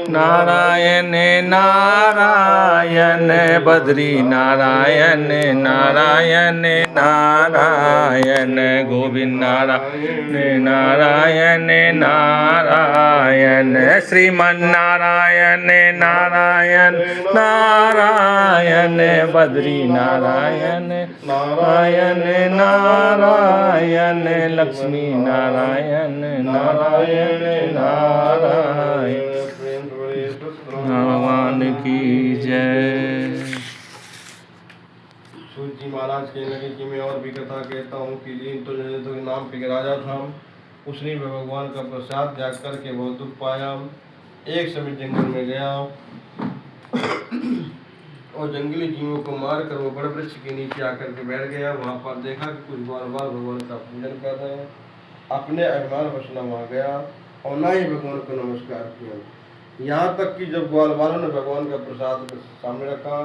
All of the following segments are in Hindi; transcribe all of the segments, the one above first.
नारायण नारायण बद्री नारायण नारायण नारायण गोविंद नारायण नारायण नारायण श्रीमन नारायण नारायण नारायण बद्री नारायण नारायण नारायण लक्ष्मी नारायण नारायण नारायण भगवान की जय। सूत जी महाराज कहने लगे कि मैं और भी कथा कहता हूँ कि तो नाम पे राजा था, उसने भगवान का प्रसाद त्याग करके बहुत दुख पाया। एक समय जंगल में गया और जंगली जीवों को मारकर वो बड़े वृक्ष के नीचे आकर के बैठ गया। वहाँ पर देखा कि कुछ ग्वालवाल भगवान का पूजन कर रहे हैं। अपने अभिमान वश न वहाँ गया और न ही भगवान को नमस्कार किया। यहाँ तक कि जब ग्वालवालों ने भगवान का प्रसाद सामने रखा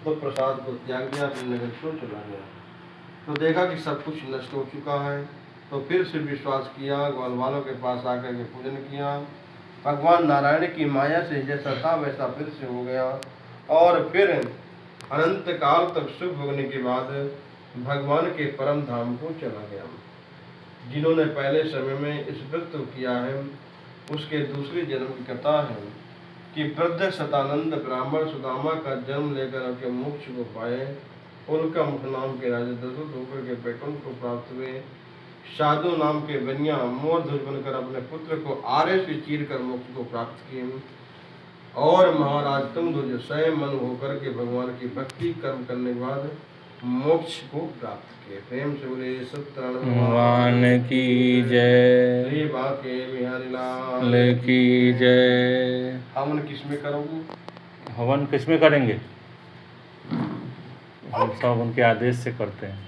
तो प्रसाद को त्याग दिया, अपने नगर को चला गया। तो देखा कि सब कुछ नष्ट हो चुका है, तो फिर से विश्वास किया, ग्वालवालों के पास आकर के पूजन किया। भगवान नारायण की माया से जैसा था वैसा फिर से हो गया और फिर अनंत काल तक सुख भोगने के बाद भगवान के परम धाम को चला गया। जिन्होंने पहले समय में इस व्रत को किया है उसके दूसरे जन्म की कथा है कि वृद्ध शतानंद ब्राह्मण सुदामा का जन्म लेकर उनके मोक्ष को पाए। उनका मुख नाम के राजा दशरथ होकर के बेटों को प्राप्त हुए। साधु नाम के बनिया मोर ध्वज बनकर अपने पुत्र को आरे से चीर कर मोक्ष को प्राप्त किए। और महाराज तुम ध्वज स्वयं मन होकर के भगवान की भक्ति कर्म करने के बाद मोक्ष को प्राप्त किए। प्रेम से बोले सत्यनारायण भगवान की जय। श्री बांके बिहारी लाल की जय। हवन किसमें करोगे? हवन किसमें करेंगे? हम सब उनके आदेश से करते हैं।